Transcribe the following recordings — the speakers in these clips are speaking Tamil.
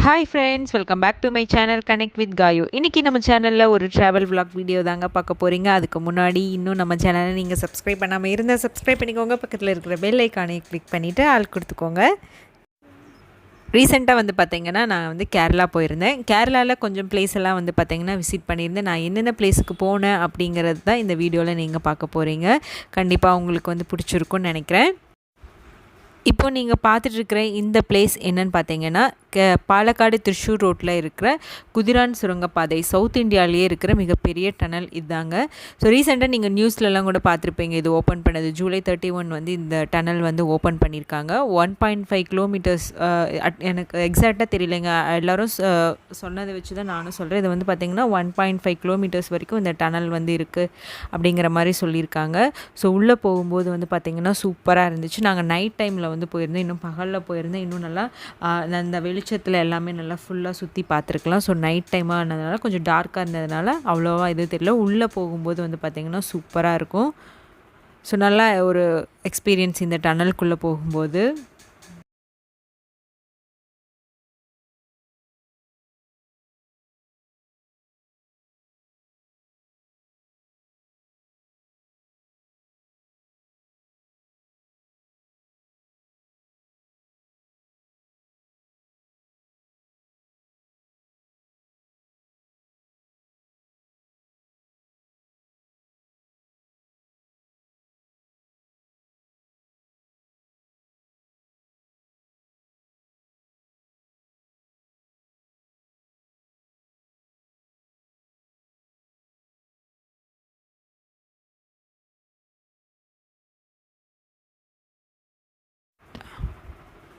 Hi friends, welcome back to my channel connect with Gayu. இன்றைக்கி நம்ம சேனலில் ஒரு ட்ராவல் vlog வீடியோ தாங்க பார்க்க போகிறீங்க. அதுக்கு முன்னாடி இன்னும் நம்ம சேனலை நீங்கள் சப்ஸ்கிரைப் பண்ணாமல் இருந்தால் சப்ஸ்கிரைப் பண்ணிக்கோங்க. பக்கத்தில் இருக்கிற பெல் ஐக்கானை கிளிக் பண்ணிவிட்டு ஆள் கொடுத்துக்கோங்க. ரீசெண்டாக வந்து பார்த்திங்கன்னா நான் வந்து கேரளா போயிருந்தேன். கேரளாவில் கொஞ்சம் பிளேஸ் எல்லாம் வந்து பார்த்திங்கன்னா விசிட் பண்ணியிருந்தேன். நான் என்னென்ன பிளேஸுக்கு போனேன் அப்படிங்கிறது தான் இந்த வீடியோவில் நீங்கள் பார்க்க போகிறீங்க. கண்டிப்பாக உங்களுக்கு வந்து பிடிச்சிருக்குன்னு நினைக்கிறேன். இப்போ நீங்கள் பார்த்துட்ருக்கிற இந்த பிளேஸ் என்னன்னு பார்த்தீங்கன்னா பாலக்காடு திருச்சூர் ரோட்டில் இருக்கிற குதிரான் சுரங்கப்பாதை, சவுத் இந்தியாவிலேயே இருக்கிற மிகப்பெரிய டனல் இதுதாங்க. ஸோ ரீசெண்டாக நீங்கள் நியூஸ்லலாம் கூட பார்த்துருப்பீங்க, இது ஓப்பன் பண்ணது ஜூலை 31 வந்து இந்த டனல் வந்து ஓப்பன் பண்ணியிருக்காங்க. 1.5 கிலோமீட்டர்ஸ், எனக்கு எக்ஸாக்டாக தெரியலைங்க, எல்லோரும் சொன்னதை வச்சு தான் நானும் சொல்கிறேன். இது வந்து பார்த்திங்கன்னா 1.5 கிலோமீட்டர்ஸ் வரைக்கும் இந்த டனல் வந்து இருக்குது அப்படிங்கிற மாதிரி சொல்லியிருக்காங்க. ஸோ உள்ளே போகும்போது வந்து பார்த்திங்கன்னா சூப்பராக இருந்துச்சு. நாங்கள் நைட் டைமில் வந்து போயிருந்தேன், இன்னும் பகலில் போயிருந்தேன், இன்னும் நல்லா அந்த வெளிச்சத்தில் எல்லாமே நல்லா ஃபுல்லாக சுற்றி பார்த்துருக்கலாம். ஸோ நைட் டைமாக இருந்ததுனால கொஞ்சம் டார்க்காக இருந்ததுனால அவ்வளோவா இது தெரியல. உள்ளே போகும்போது வந்து பார்த்திங்கன்னா சூப்பராக இருக்கும். ஸோ நல்லா ஒரு எக்ஸ்பீரியன்ஸ் இந்த டனலுக்குள்ளே போகும்போது.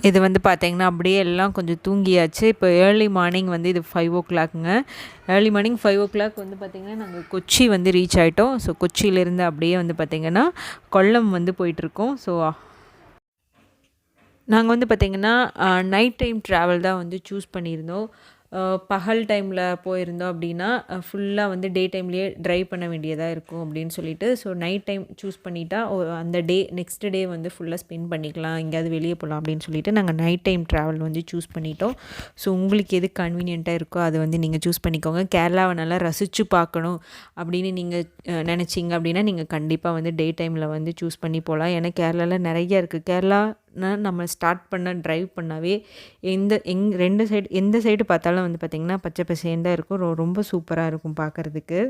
இது வந்து பார்த்திங்கன்னா அப்படியே எல்லாம் கொஞ்சம் தூங்கியாச்சு. இப்போ ஏர்லி மார்னிங் வந்து இது 5 o'clockங்க. ஏர்லி மார்னிங் 5 o'clock வந்து பார்த்திங்கன்னா நாங்கள் கொச்சி வந்து ரீச் ஆகிட்டோம். ஸோ கொச்சியிலேருந்து அப்படியே வந்து பார்த்திங்கன்னா கொல்லம் வந்து போயிட்டுருக்கோம். ஸோ நாங்கள் வந்து பார்த்திங்கன்னா நைட் டைம் ட்ராவல் தான் வந்து சூஸ் பண்ணியிருந்தோம். பகல் டைமில் போயிருந்தோம் அப்படின்னா ஃபுல்லாக வந்து டே டைம்லேயே ட்ரைவ் பண்ண வேண்டியதாக இருக்கும் அப்படின்னு சொல்லிட்டு, ஸோ நைட் டைம் சூஸ் பண்ணிட்டா அந்த நெக்ஸ்ட் டே வந்து ஃபுல்லாக ஸ்பெண்ட் பண்ணிக்கலாம், எங்கேயாவது வெளியே போகலாம் அப்படின்னு சொல்லிட்டு நாங்கள் நைட் டைம் ட்ராவல் வந்து சூஸ் பண்ணிட்டோம். ஸோ உங்களுக்கு எது கன்வீனியண்ட்டாக இருக்கோ அதை வந்து நீங்கள் சூஸ் பண்ணிக்கோங்க. கேரளாவை நல்லா ரசித்து பார்க்கணும் அப்படின்னு நீங்கள் நினச்சிங்க அப்படின்னா நீங்கள் கண்டிப்பாக வந்து டே டைமில் வந்து சூஸ் பண்ணி போகலாம். ஏன்னா கேரளாவில் நிறைய இருக்குது. கேரளா நம்ம ஸ்டார்ட் பண்ண ட்ரைவ் பண்ணாவே ரெண்டு சைடு எந்த சைடு பார்த்தாலும் வந்து பார்த்திங்கன்னா பச்சை பசேன்னு தான் இருக்கும். ரொம்ப சூப்பராக இருக்கும் பார்க்குறதுக்கு.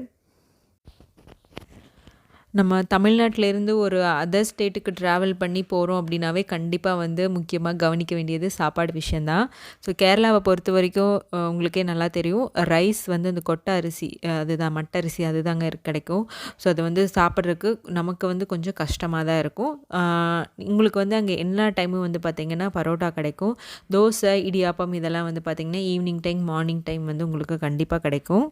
நம்ம தமிழ்நாட்டிலேருந்து ஒரு அதர் ஸ்டேட்டுக்கு ட்ராவல் பண்ணி போகிறோம் அப்படின்னாவே கண்டிப்பாக வந்து முக்கியமாக கவனிக்க வேண்டியது சாப்பாடு விஷயந்தான். ஸோ கேரளாவை பொறுத்த வரைக்கும் உங்களுக்கே நல்லா தெரியும், ரைஸ் வந்து இந்த கொட்டை அரிசி, அதுதான் மட்டை அரிசி, அதுதாங்க கிடைக்கும். ஸோ அது வந்து சாப்பிட்றதுக்கு நமக்கு வந்து கொஞ்சம் கஷ்டமாக தான் இருக்கும். உங்களுக்கு வந்து அங்கே எல்லா டைமும் வந்து பார்த்திங்கன்னா பரோட்டா கிடைக்கும். தோசை, இடியாப்பம் இதெல்லாம் வந்து பார்த்திங்கன்னா ஈவினிங் டைம், மார்னிங் டைம் வந்து உங்களுக்கு கண்டிப்பாக கிடைக்கும்.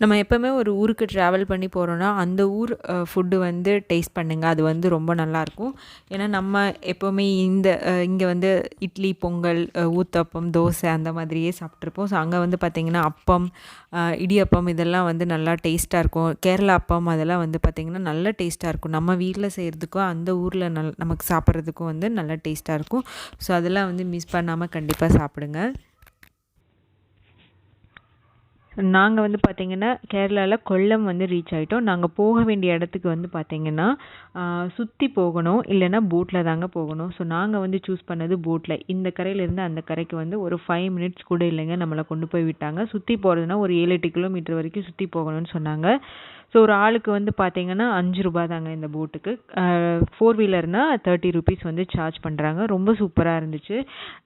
நம்ம எப்போவுமே ஒரு ஊருக்கு ட்ராவல் பண்ணி போகிறோன்னா அந்த ஊர் ஃபுட்டு வந்து டேஸ்ட் பண்ணுங்கள், அது வந்து ரொம்ப நல்லாயிருக்கும். ஏன்னா நம்ம எப்போவுமே இங்கே வந்து இட்லி, பொங்கல், ஊத்தப்பம், தோசை அந்த மாதிரியே சாப்பிட்ருப்போம். ஸோ அங்கே வந்து பார்த்திங்கன்னா அப்பம், இடியப்பம் இதெல்லாம் வந்து நல்லா டேஸ்ட்டாக இருக்கும். கேரளா அப்பம் அதெல்லாம் வந்து பார்த்திங்கன்னா நல்ல டேஸ்ட்டாக இருக்கும். நம்ம வீட்டில் செய்கிறதுக்கும் அந்த ஊரில் நமக்கு சாப்பிட்றதுக்கும் வந்து நல்லா டேஸ்ட்டாக இருக்கும். ஸோ அதெல்லாம் வந்து மிஸ் பண்ணாமல் கண்டிப்பாக சாப்பிடுங்க. நாங்கள் வந்து பார்த்திங்கன்னா கேரளாவில் கொல்லம் வந்து ரீச் ஆகிட்டோம். நாங்கள் போக வேண்டிய இடத்துக்கு வந்து பார்த்திங்கன்னா சுற்றி போகணும், இல்லைன்னா போட்டில் தாங்க போகணும். ஸோ நாங்கள் வந்து சூஸ் பண்ணது போட்டில். இந்த கரையிலேருந்து அந்த கரைக்கு வந்து ஒரு 5 minutes கூட இல்லைங்க, நம்மளை கொண்டு போய் விட்டாங்க. சுற்றி போகிறதுனா ஒரு 7-8 கிலோமீட்டர் வரைக்கும் சுற்றி போகணும்னு சொன்னாங்க. ஸோ ஒரு ஆளுக்கு வந்து பார்த்திங்கன்னா 5 ரூபா தாங்க இந்த போட்டுக்கு. 4 வீலர்னால் 30 rupees வந்து சார்ஜ் பண்ணுறாங்க. ரொம்ப சூப்பராக இருந்துச்சு.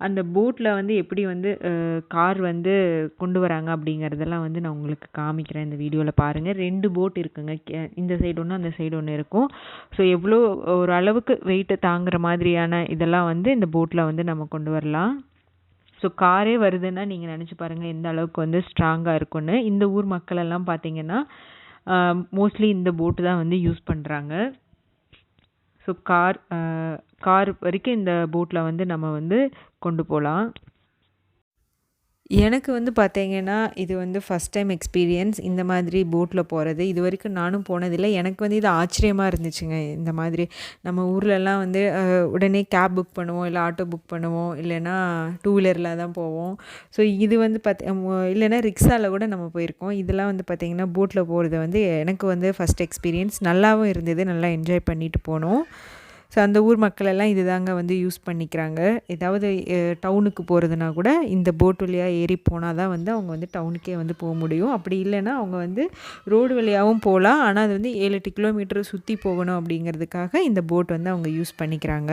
அந்த போட்டில் வந்து எப்படி வந்து கார் வந்து கொண்டு வராங்க அப்படிங்கிறதெல்லாம் வந்து நான் உங்களுக்கு காமிக்கிறேன், இந்த வீடியோவில் பாருங்கள். 2 போட் இருக்குங்க, இந்த சைடு ஒன்று, அந்த சைடு ஒன்று இருக்கும். ஸோ எவ்வளோ ஒரு அளவுக்கு வெயிட்டை தாங்குகிற மாதிரியான இதெல்லாம் வந்து இந்த போட்டில் வந்து நம்ம கொண்டு வரலாம். ஸோ காரே வருதுன்னா நீங்கள் நினச்சி பாருங்கள் எந்த அளவுக்கு வந்து ஸ்ட்ராங்காக இருக்குன்னு. இந்த ஊர் மக்கள் எல்லாம் பார்த்திங்கன்னா மோஸ்ட்லி இந்த போட்டு தான் வந்து யூஸ் பண்ணுறாங்க. ஸோ கார் வரைக்கும் இந்த போட்டில் வந்து நம்ம வந்து கொண்டு போகலாம். எனக்கு வந்து பார்த்தீங்கன்னா, இது வந்து ஃபர்ஸ்ட் டைம் எக்ஸ்பீரியன்ஸ் இந்த மாதிரி போட்ல போறது. இதுவரைக்கும் நானும் போனதில்ல. எனக்கு வந்து இது ஆச்சரியமா இருந்துச்சுங்க. இந்த மாதிரி நம்ம ஊர்லலாம் வந்து உடனே கேப் புக் பண்ணுவோம், இல்ல ஆட்டோ புக் பண்ணுவோம், இல்லைன்னா டூ வீலர்ல தான் போவோம். ஸோ இது வந்து இல்லைன்னா ரிக்ஷால கூட நம்ம போயிருக்கோம். இதெல்லாம் வந்து பார்த்தீங்கன்னா, போட்ல போறது வந்து எனக்கு வந்து ஃபர்ஸ்ட் எக்ஸ்பீரியன்ஸ். நல்லாவும் இருந்தது. நல்லா என்ஜாய் பண்ணிட்டு போனோம். ஸோ அந்த ஊர் மக்கள் எல்லாம் இதுதாங்க வந்து யூஸ் பண்ணிக்கிறாங்க. ஏதாவது டவுனுக்கு போகிறதுனா கூட இந்த போட் வழியா ஏறி போனா தான் வந்து அவங்க வந்து டவுனுக்கே வந்து போ முடியும். அப்படி இல்லைன்னா அவங்க வந்து ரோடு வழியாவும் போகலாம். ஆனால் அது வந்து 7, 8 கிலோமீட்டர் சுற்றி போகணும் அப்படிங்கிறதுக்காக இந்த போட் வந்து அவங்க யூஸ் பண்ணிக்கிறாங்க.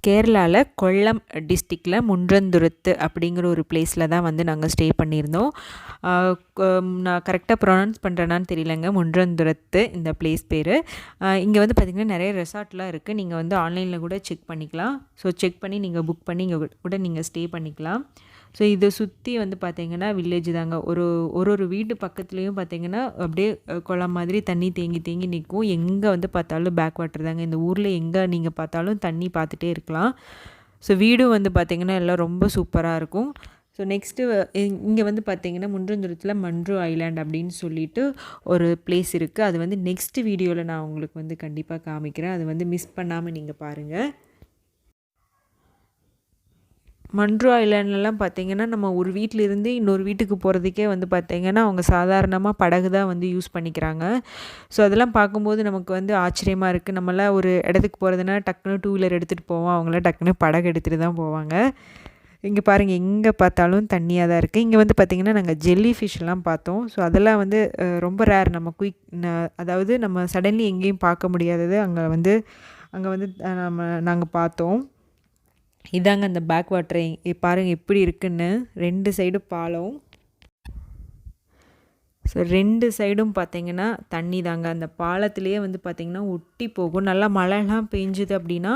கேரளாவில் கொல்லம் டிஸ்ட்ரிக்டில் முன்றந்துருத்து அப்படிங்கிற ஒரு பிளேஸில் தான் வந்து நாங்கள் ஸ்டே பண்ணியிருந்தோம். நான் கரெக்டாக ப்ரொனவுன்ஸ் பண்ணுறேனான்னு தெரியலங்க. முன்றந்துருத்து இந்த பிளேஸ் பேர். இங்கே வந்து பார்த்திங்கன்னா நிறைய ரெசார்ட்லாம் இருக்குது. நீங்கள் வந்து ஆன்லைனில் கூட செக் பண்ணிக்கலாம். ஸோ செக் பண்ணி நீங்கள் புக் பண்ணி இங்கே கூட நீங்கள் ஸ்டே பண்ணிக்கலாம். ஸோ இதை சுற்றி வந்து பார்த்திங்கன்னா வில்லேஜ் தாங்க. ஒரு வீட்டு பக்கத்துலேயும் பார்த்திங்கன்னா அப்படியே குளம் மாதிரி தண்ணி தேங்கி தேங்கி நிற்கும். எங்கே வந்து பார்த்தாலும் பேக் வாட்டர் தாங்க. இந்த ஊரில் எங்கே நீங்கள் பார்த்தாலும் தண்ணி பார்த்துட்டே இருக்கலாம். ஸோ வீடும் வந்து பார்த்திங்கன்னா எல்லாம் ரொம்ப சூப்பராக இருக்கும். ஸோ நெக்ஸ்ட்டு இங்கே வந்து பார்த்திங்கன்னா முன்றந்துரத்தில் மன்ட்ரு ஐலாண்ட் அப்படின்னு சொல்லிட்டு ஒரு பிளேஸ் இருக்குது. அது வந்து நெக்ஸ்ட் வீடியோவில் நான் உங்களுக்கு வந்து கண்டிப்பாக காமிக்கிறேன். அது வந்து மிஸ் பண்ணாமல் நீங்கள் பாருங்கள். மன்ட்ரு ஐலாண்ட்லலாம் பார்த்திங்கன்னா நம்ம ஒரு வீட்டிலேருந்து இன்னொரு வீட்டுக்கு போகிறதுக்கே வந்து பார்த்திங்கன்னா அவங்க சாதாரணமாக படகு தான் வந்து யூஸ் பண்ணிக்கிறாங்க. ஸோ அதெல்லாம் பார்க்கும்போது நமக்கு வந்து ஆச்சரியமாக இருக்குது. நம்மளாம் ஒரு இடத்துக்கு போகிறதுனா டக்குன்னு டூ வீலர் எடுத்துகிட்டு போவோம். அவங்களாம் டக்குன்னு படகு எடுத்துகிட்டு தான் போவாங்க. இங்கே பாருங்கள், எங்கே பார்த்தாலும் தண்ணியாக தான் இருக்குது. இங்கே வந்து பார்த்திங்கன்னா நாங்கள் ஜெல்லி ஃபிஷ்லாம் பார்த்தோம். ஸோ அதெல்லாம் வந்து ரொம்ப ரேர். நம்ம அதாவது நம்ம சடன்லி எங்கேயும் பார்க்க முடியாதது அங்கே வந்து நாங்கள் பார்த்தோம். இதாங்க அந்த பேக் வாட்டரை பாருங்கள் எப்படி இருக்குன்னு. 2 சைடும் பாலம். ஸோ 2 சைடும் பார்த்திங்கன்னா தண்ணி தாங்க. அந்த பாலத்திலேயே வந்து பார்த்திங்கன்னா ஒட்டி போகும். நல்லா மழைலாம் பெஞ்சுது அப்படின்னா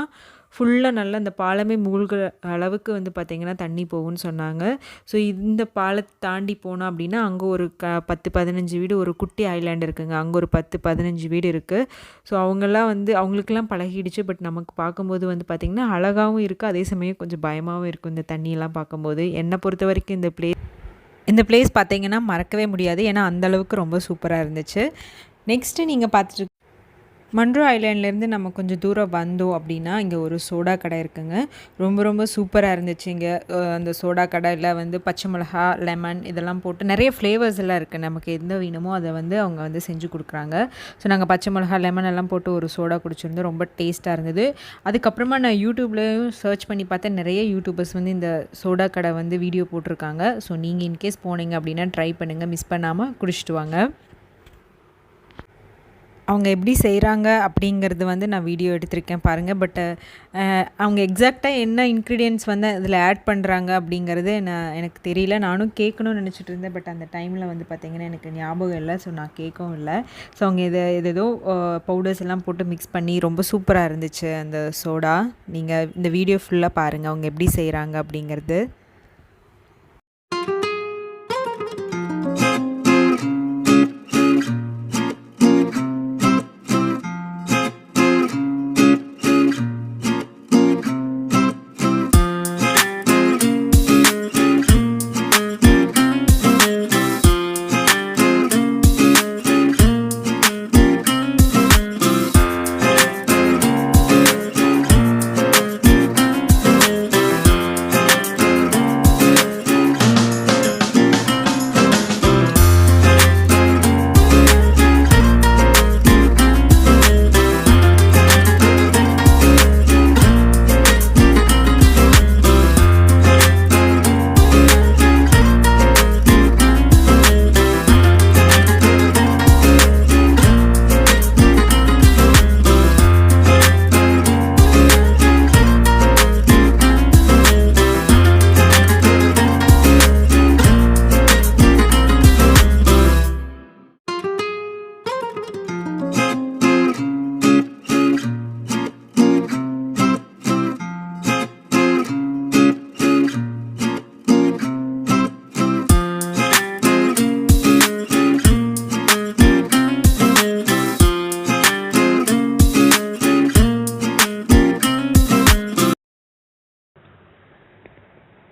ஃபுல்லாக நல்லா அந்த பாலமே மூழ்கிற அளவுக்கு வந்து பார்த்திங்கன்னா தண்ணி போகும்னு சொன்னாங்க. ஸோ இந்த பாலத்தை தாண்டி போனோம் அப்படின்னா அங்கே ஒரு 10-15 வீடு, ஒரு குட்டி ஐலாண்ட் இருக்குங்க. அங்கே ஒரு 10-15 வீடு இருக்குது. ஸோ அவங்களுக்கெல்லாம் பழகிடுச்சு. பட் நமக்கு பார்க்கும்போது வந்து பார்த்திங்கன்னா அழகாகவும் இருக்குது, அதே சமயம் கொஞ்சம் பயமாகவும் இருக்கும் இந்த தண்ணியெல்லாம் பார்க்கும்போது. என்னை பொறுத்த வரைக்கும் இந்த பிளேஸ் பார்த்திங்கன்னா மறக்கவே முடியாது. ஏன்னா அந்தளவுக்கு ரொம்ப சூப்பராக இருந்துச்சு. நெக்ஸ்ட்டு நீங்கள் பார்த்துட்டு மன்ட்ரு ஐலாண்ட்லேருந்து நம்ம கொஞ்சம் தூரம் வந்தோம் அப்படின்னா இங்கே ஒரு சோடா கடை இருக்குங்க. ரொம்ப ரொம்ப சூப்பராக இருந்துச்சு. இங்கே அந்த சோடா கடையில் வந்து பச்சை மிளகா, லெமன் இதெல்லாம் போட்டு நிறைய ஃப்ளேவர்ஸ் எல்லாம் இருக்குது. நமக்கு எந்த வேணுமோ அதை வந்து அவங்க வந்து செஞ்சு கொடுக்குறாங்க. ஸோ நாங்கள் பச்சை மிளகா, லெமன் எல்லாம் போட்டு ஒரு சோடா குடிச்சிருந்தோம். ரொம்ப டேஸ்ட்டாக இருந்தது. அதுக்கப்புறமா நான் யூடியூப்லேயும் சர்ச் பண்ணி பார்த்தேன். நிறைய யூடியூபர்ஸ் வந்து இந்த சோடா கடை வந்து வீடியோ போட்டிருக்காங்க. ஸோ நீங்கள் இன்கேஸ் போனீங்க அப்படின்னா ட்ரை பண்ணுங்கள், மிஸ் பண்ணாமல் குடிச்சிட்டு வாங்க. அவங்க எப்படி செய்கிறாங்க அப்படிங்கிறது வந்து நான் வீடியோ எடுத்திருக்கேன் பாருங்கள். பட் அவங்க எக்ஸாக்டாக என்ன இன்க்ரீடியன்ட்ஸ் வந்து அதில் ஆட் பண்ணுறாங்க அப்படிங்கிறது எனக்கு தெரியல. நானும் கேட்கணும்னு நினச்சிட்டு இருந்தேன். பட் அந்த டைமில் வந்து பார்த்திங்கன்னா எனக்கு ஞாபகம் இல்லை. ஸோ நான் கேட்கவும் இல்லை. ஸோ அவங்க ஏதோ பவுடர்ஸ் எல்லாம் போட்டு மிக்ஸ் பண்ணி ரொம்ப சூப்பராக இருந்துச்சு அந்த சோடா. நீங்கள் இந்த வீடியோ ஃபுல்லாக பாருங்கள் அவங்க எப்படி செய்கிறாங்க அப்படிங்கிறது.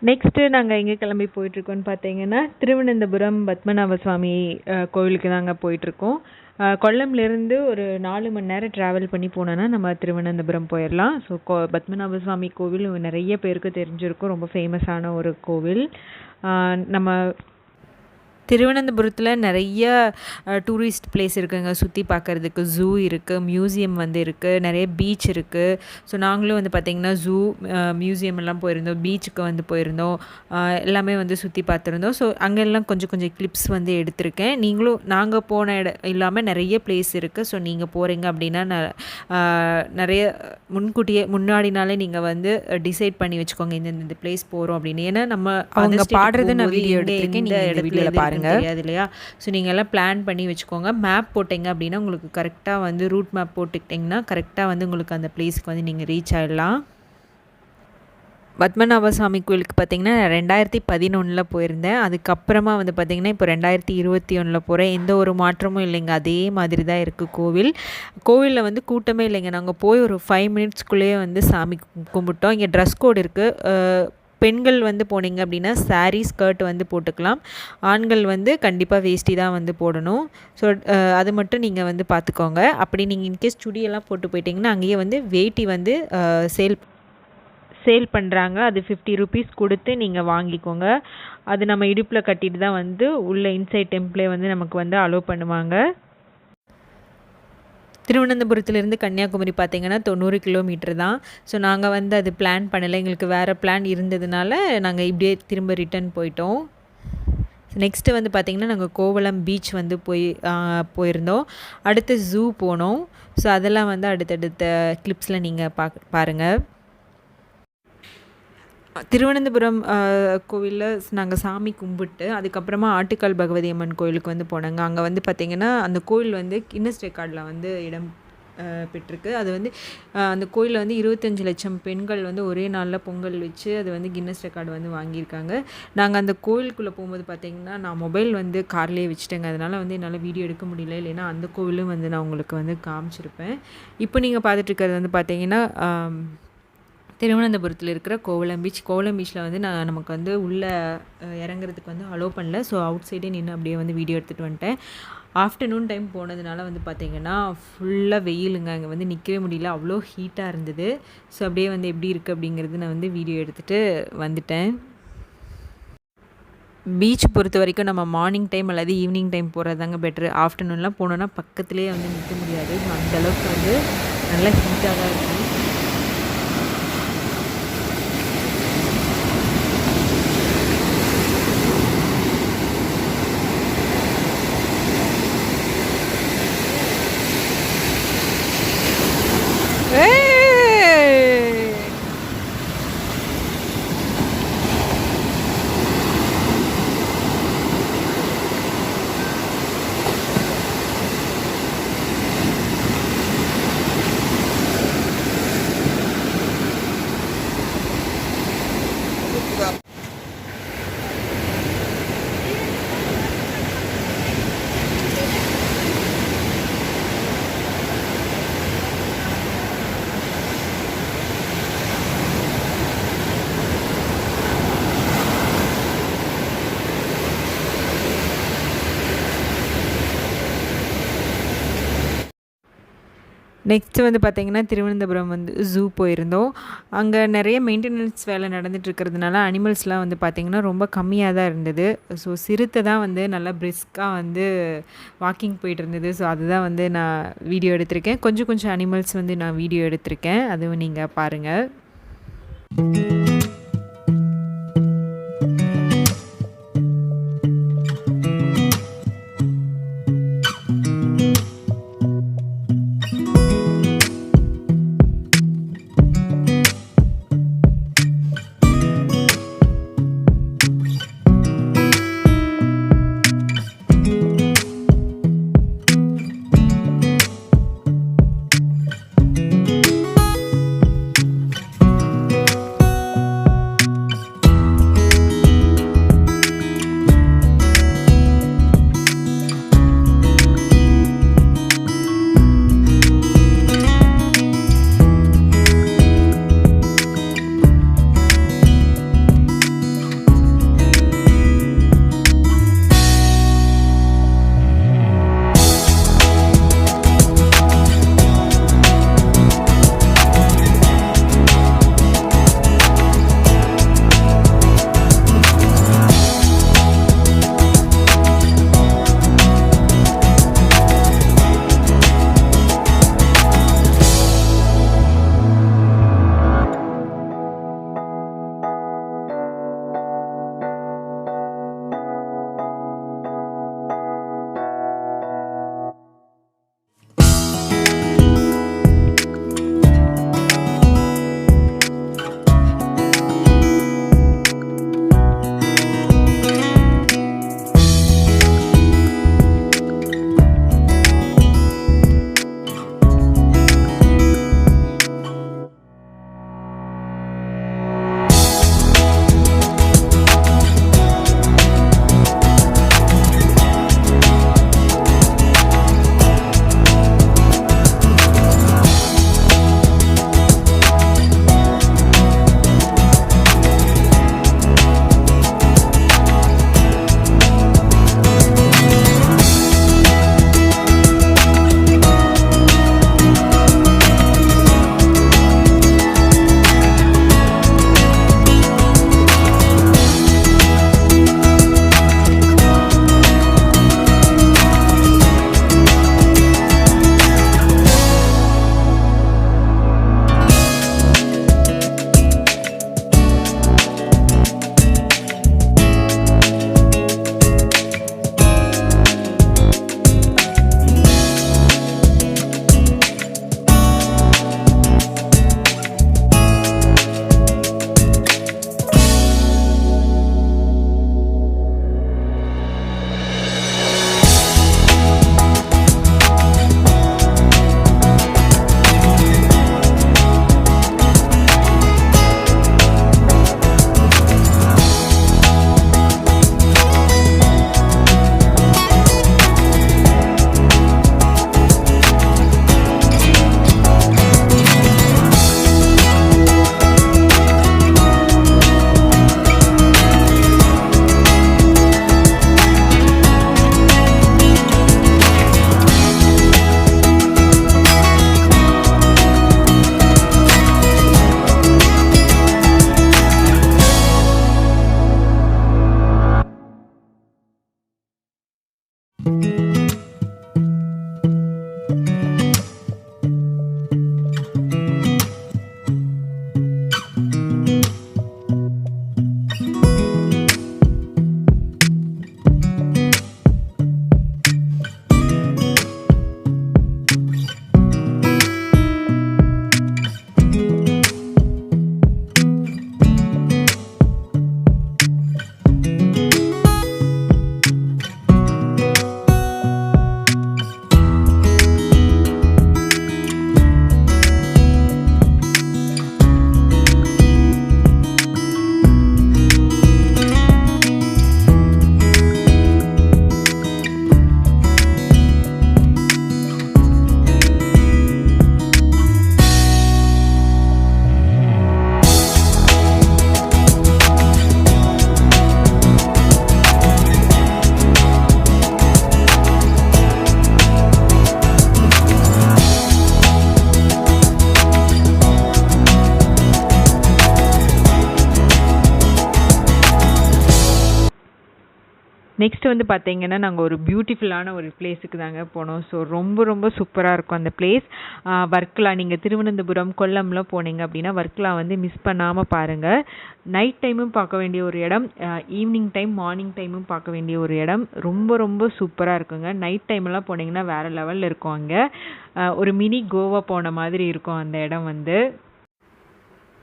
நெக்ஸ்ட்டு நாங்கள் எங்கே கிளம்பி போயிட்டுருக்கோன்னு பார்த்தீங்கன்னா திருவனந்தபுரம் பத்மநாப சுவாமி கோவிலுக்கு தாங்க போயிட்டுருக்கோம். கொல்லம்லேருந்து ஒரு 4 மணி நேரம் ட்ராவல் பண்ணி போனோன்னா நம்ம திருவனந்தபுரம் போயிடலாம். ஸோ பத்மநாப சுவாமி கோவில் நிறைய பேருக்கு தெரிஞ்சிருக்கும், ரொம்ப ஃபேமஸான ஒரு கோவில். நம்ம திருவனந்தபுரத்தில் நிறைய டூரிஸ்ட் பிளேஸ் இருக்குதுங்க சுற்றி பார்க்குறதுக்கு. ஜூ இருக்குது, மியூசியம் வந்து இருக்குது, நிறைய பீச் இருக்குது. ஸோ நாங்களும் வந்து பார்த்திங்கன்னா ஜூ, மியூசியம் எல்லாம் போயிருந்தோம், பீச்சுக்கு வந்து போயிருந்தோம், எல்லாமே வந்து சுற்றி பார்த்துருந்தோம். ஸோ அங்கெல்லாம் கொஞ்சம் கொஞ்சம் கிளிப்ஸ் வந்து எடுத்திருக்கேன். நீங்களும் நாங்கள் போன இடம் இல்லாமல் நிறைய பிளேஸ் இருக்குது. ஸோ நீங்கள் போகிறீங்க அப்படின்னா நிறைய முன்னாடினாலே நீங்கள் வந்து டிசைட் பண்ணி வச்சுக்கோங்க இந்த பிளேஸ் போகிறோம் அப்படின்னு. ஏன்னா நம்ம அவங்க பாடுறது நான் வீடியோ எடுத்திருக்கேன், இந்த இடத்துல பாருங்கள் தெரியாது இல்லையா. ஸோ நீங்கள் எல்லாம் பிளான் பண்ணி வச்சுக்கோங்க. மேப் போட்டிங்க அப்படின்னா உங்களுக்கு கரெக்டாக வந்து ரூட் மேப் போட்டுக்கிட்டிங்கன்னா கரெக்டாக வந்து உங்களுக்கு அந்த பிளேஸ்க்கு வந்து நீங்கள் ரீச் ஆகிடலாம். பத்மநாப சுவாமி கோயிலுக்கு பார்த்திங்கன்னா 2011 போயிருந்தேன். அதுக்கப்புறமா வந்து பார்த்திங்கன்னா இப்போ 2021 போகிறேன். எந்த ஒரு மாற்றமும் இல்லைங்க, அதே மாதிரி தான் இருக்குது கோவிலில் வந்து கூட்டமே இல்லைங்க. நாங்கள் போய் ஒரு 5 மினிட்ஸ்க்குள்ளேயே வந்து சாமி கும்பிட்டோம். இங்கே ட்ரெஸ் கோடு இருக்குது. பெண்கள் வந்து போனீங்க அப்படின்னா சாரீ ஸ்கர்ட் வந்து போட்டுக்கலாம். ஆண்கள் வந்து கண்டிப்பாக வேஷ்டி தான் வந்து போடணும். ஸோ அது மட்டும் நீங்கள் வந்து பார்த்துக்கோங்க. அப்படி நீங்கள் இன்கேஸ் சுடியெல்லாம் போட்டு போயிட்டிங்கன்னா அங்கேயே வந்து வேட்டி வந்து சேல் பண்ணுறாங்க. அது 50 ருபீஸ் கொடுத்து நீங்கள் வாங்கிக்கோங்க. அது நம்ம இடுப்பில் கட்டிட்டு தான் வந்து உள்ள இன்சைட் டெம்பிளே வந்து நமக்கு வந்து அலோவ் பண்ணுவாங்க. திருவனந்தபுரத்துலேருந்து கன்னியாகுமரி பார்த்திங்கன்னா 90 கிலோமீட்டர் தான். ஸோ நாங்கள் வந்து அது பிளான் பண்ணலை, எங்களுக்கு வேறு பிளான் இருந்ததுனால நாங்கள் இப்படியே திரும்ப ரிட்டர்ன் போயிட்டோம். நெக்ஸ்ட்டு வந்து பார்த்திங்கன்னா நாங்கள் கோவளம் பீச் வந்து போயிருந்தோம். அடுத்து ஜூ போனோம். ஸோ அதெல்லாம் வந்து அடுத்தடுத்த கிளிப்ஸில் நீங்கள் பாருங்கள். திருவனந்தபுரம் கோவிலில் நாங்கள் சாமி கும்பிட்டு அதுக்கப்புறமா ஆட்டுக்கால் பகவதி அம்மன் கோயிலுக்கு வந்து போனாங்க. அங்கே வந்து பார்த்திங்கன்னா அந்த கோயில் வந்து கின்னஸ் ரெக்கார்டில் வந்து இடம் பெற்றிருக்கு. அது வந்து அந்த கோயிலில் வந்து 25 லட்சம் பெண்கள் வந்து ஒரே நாளில் பொங்கல் வச்சு அது வந்து கின்னஸ் ரெக்கார்டு வந்து வாங்கியிருக்காங்க. நாங்கள் அந்த கோயிலுக்குள்ளே போகும்போது பார்த்திங்கன்னா நான் மொபைல் வந்து கார்லேயே வச்சுட்டேங்க. அதனால் வந்து என்னால் வீடியோ எடுக்க முடியல, இல்லைன்னா அந்த கோவிலும் வந்து நான் உங்களுக்கு வந்து காமிச்சிருப்பேன். இப்போ நீங்கள் பார்த்துட்ருக்கிறது வந்து பார்த்திங்கன்னா திருவனந்தபுரத்தில் இருக்கிற கோவளம் பீச்சில் வந்து நமக்கு வந்து உள்ளே இறங்குறதுக்கு வந்து அலோவ் பண்ணல. ஸோ அவுட் சைடே நின்று அப்படியே வந்து வீடியோ எடுத்துகிட்டு வந்துட்டேன். ஆஃப்டர்நூன் டைம் போனதுனால வந்து பார்த்திங்கன்னா ஃபுல்லாக வெயிலுங்க, அங்கே வந்து நிற்கவே முடியல, அவ்வளோ ஹீட்டாக இருந்தது. ஸோ அப்படியே வந்து எப்படி இருக்குது அப்படிங்கிறது நான் வந்து வீடியோ எடுத்துகிட்டு வந்துட்டேன். பீச் பொறுத்த வரைக்கும் நம்ம மார்னிங் டைம் அல்லது ஈவினிங் டைம் போகிறதாங்க பெட்ரு. ஆஃப்டர்நூன்லாம் போனோன்னா பக்கத்துலேயே வந்து நிற்க முடியாது. அந்தளவுக்கு வந்து நல்லா ஹீட்டாக தான் இருக்கும். நெக்ஸ்ட்டு வந்து பார்த்திங்கன்னா திருவனந்தபுரம் வந்து ஜூ போயிருந்தோம். அங்கே நிறைய மெயின்டெனன்ஸ் வேலை நடந்துகிட்ருக்கிறதுனால அனிமல்ஸ்லாம் வந்து பார்த்திங்கன்னா ரொம்ப கம்மியாக தான் இருந்தது. ஸோ சிறுத்தை தான் வந்து நல்லா பிரிஸ்காக வந்து வாக்கிங் போயிட்டு இருந்தது. ஸோ அதுதான் வந்து நான் வீடியோ எடுத்திருக்கேன். கொஞ்சம் அனிமல்ஸ் வந்து நான் வீடியோ எடுத்திருக்கேன், அதுவும் நீங்கள் பாருங்கள். நெக்ஸ்ட் வந்து பார்த்தீங்கன்னா நாங்கள் ஒரு பியூட்டிஃபுல்லான ஒரு பிளேஸுக்கு தாங்க போனோம். ஸோ ரொம்ப ரொம்ப சூப்பராக இருக்கும் அந்த பிளேஸ். வர்க்கலா, நீங்கள் திருவனந்தபுரம் கொல்லம்லாம் போனீங்க அப்படின்னா வர்க்கலா வந்து மிஸ் பண்ணாமல் பாருங்கள். நைட் டைமும் பார்க்க வேண்டிய ஒரு இடம், ஈவினிங் டைம் மார்னிங் டைமும் பார்க்க வேண்டிய ஒரு இடம். ரொம்ப ரொம்ப சூப்பராக இருக்குங்க. நைட் டைம்லாம் போனீங்கன்னா வேறு லெவலில் இருக்கும். அங்கே ஒரு மினி கோவா போன மாதிரி இருக்கும் அந்த இடம் வந்து.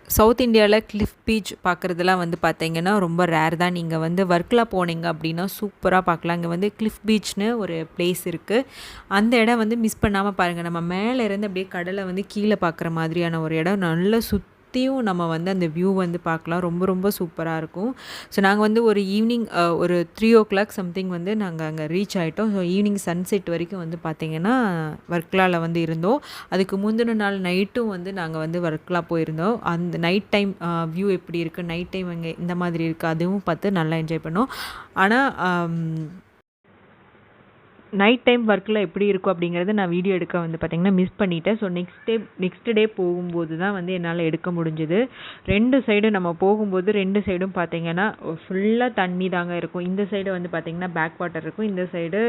சவுத் இந்தியாவில் கிளிஃப் பீச் பார்க்குறதுலாம் வந்து பார்த்தீங்கன்னா ரொம்ப ரேர் தான். நீங்கள் வந்து வர்க்கலா போனீங்க அப்படின்னா சூப்பராக பார்க்கலாம். இங்கே வந்து கிளிஃப் பீச்னு ஒரு பிளேஸ் இருக்குது. அந்த இடம் வந்து மிஸ் பண்ணாமல் பாருங்கள். நம்ம மேலே இருந்து அப்படியே கடலை வந்து கீழே பார்க்குற மாதிரியான ஒரு இடம். நல்ல சுற்றியும் நம்ம வந்து அந்த வியூ வந்து பார்க்கலாம். ரொம்ப ரொம்ப சூப்பராக இருக்கும். ஸோ நாங்கள் வந்து ஒரு ஈவினிங் ஒரு 3:00 சம்திங் வந்து நாங்கள் அங்கே ரீச் ஆகிட்டோம். ஸோ ஈவினிங் சன்செட் வரைக்கும் வந்து பார்த்திங்கன்னா வர்க்கலாவில் வந்து இருந்தோம். அதுக்கு முந்தின நாள் நைட்டும் வந்து நாங்கள் வந்து வர்க்கலா போயிருந்தோம். அந்த நைட் டைம் வியூ எப்படி இருக்குது, நைட் டைம் அங்கே இந்த மாதிரி இருக்குது, அதுவும் பார்த்து நல்லா என்ஜாய் பண்ணோம். ஆனால் நைட் டைம் ஒர்க்கில் எப்படி இருக்கும் அப்படிங்கிறது நான் வீடியோ எடுக்க வந்து பார்த்திங்கன்னா மிஸ் பண்ணிட்டேன். ஸோ நெக்ஸ்ட் டே போகும்போது தான் வந்து என்னால் எடுக்க முடிஞ்சுது. 2 சைடும் நம்ம போகும்போது 2 சைடும் பார்த்திங்கன்னா ஃபுல்லாக தண்ணி தாங்க இருக்கும். இந்த சைடு வந்து பார்த்திங்கன்னா பேக் வாட்டர் இருக்கும், இந்த சைடு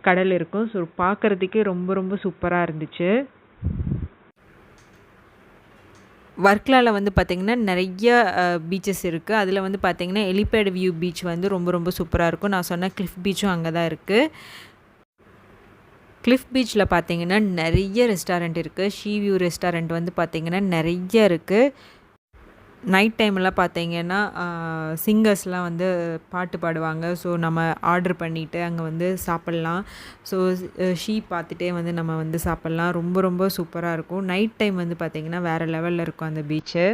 கடல் இருக்கும். ஸோ பார்க்குறதுக்கே ரொம்ப ரொம்ப சூப்பராக இருந்துச்சு. வர்க்கலாவில் வந்து பார்த்திங்கன்னா நிறைய பீச்சஸ் இருக்குது. அதில் வந்து பார்த்திங்கன்னா எலிபேட் வியூ பீச் வந்து ரொம்ப ரொம்ப சூப்பராக இருக்கும். நான் சொன்ன கிளிஃப் பீச்சும் அங்கே தான் இருக்குது. கிளிஃப் பீச்சில் பார்த்தீங்கன்னா நிறைய ரெஸ்டாரண்ட் இருக்குது. ஷீ வியூ ரெஸ்டாரண்ட் வந்து பார்த்திங்கன்னா நிறைய இருக்குது. நைட் டைம்லாம் பார்த்தீங்கன்னா சிங்கர்ஸ்லாம் வந்து பாட்டு பாடுவாங்க. ஸோ நம்ம ஆர்டர் பண்ணிவிட்டு அங்கே வந்து சாப்பிட்லாம். ஸோ ஷீ பார்த்துட்டே வந்து நம்ம வந்து சாப்பிட்லாம். ரொம்ப ரொம்ப சூப்பராக இருக்கும். நைட் டைம் வந்து பார்த்திங்கன்னா வேறு லெவலில் இருக்கும் அந்த பீச்சு.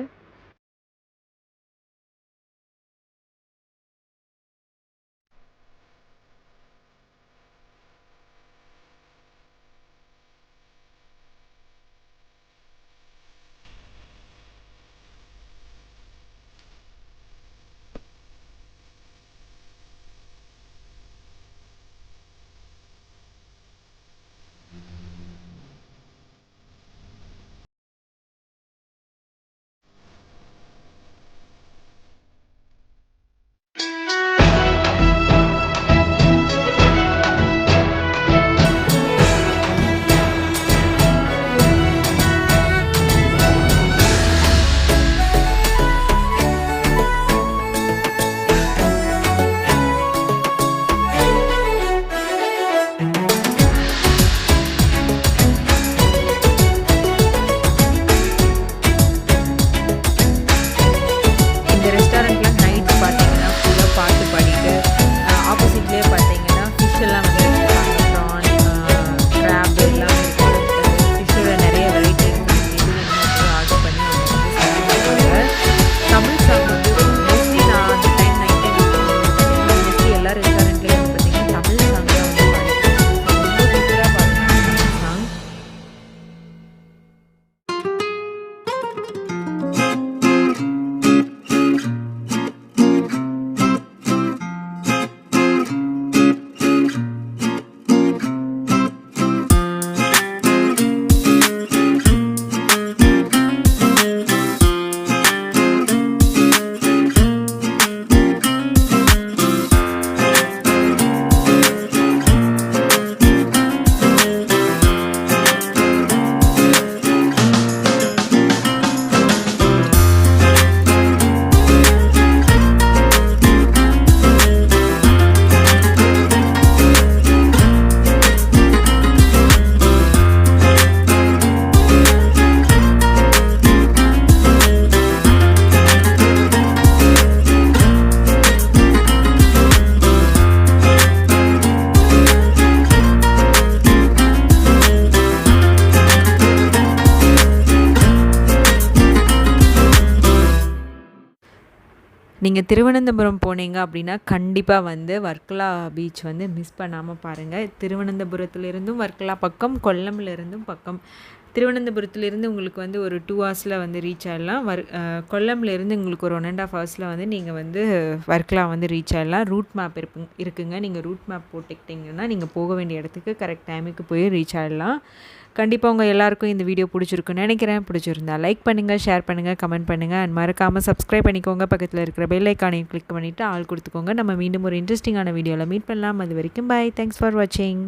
நீங்கள் திருவனந்தபுரம் போனீங்க அப்படின்னா கண்டிப்பாக வந்து வர்க்கலா பீச் வந்து மிஸ் பண்ணாமல் பாருங்கள். திருவனந்தபுரத்துலேருந்தும் வர்க்கலா பக்கம், கொல்லம்லேருந்தும் பக்கம் திருவனந்தபுரத்துலேருந்து உங்களுக்கு வந்து ஒரு 2 ஹவர்ஸில் வந்து ரீச் ஆகிடலாம். கொல்லம்லேருந்து உங்களுக்கு ஒரு 1.5 ஹவர்ஸில் வந்து நீங்கள் வந்து வர்க்கலா வந்து ரீச் ஆகிடலாம். ரூட் மேப் இருக்குங்க. நீங்கள் ரூட் மேப் போட்டுக்கிட்டிங்கன்னா நீங்கள் போக வேண்டிய இடத்துக்கு கரெக்ட் டைமுக்கு போய் ரீச் ஆகிடலாம். கண்டிப்பாக உங்கள் எல்லாருக்கும் இந்த வீடியோ பிடிச்சிருக்குன்னு நினைக்கிறேன். பிடிச்சிருந்தா லைக் பண்ணுங்கள், ஷேர் பண்ணுங்கள், கமெண்ட் பண்ணுங்கள் அண்ட் மறக்காமல் சப்ஸ்கிரைப் பண்ணிக்கோங்க. பக்கத்தில் இருக்கிற பெல் ஐக்கானையும் கிளிக் பண்ணிவிட்டு ஆள் கொடுத்துக்கோங்க. நம்ம மீண்டும் ஒரு இன்ட்ரெஸ்டிங்கான வீடியோவில் மீட் பண்ணலாம். அது வரைக்கும் பாய். தேங்க்ஸ் ஃபார் வாட்சிங்.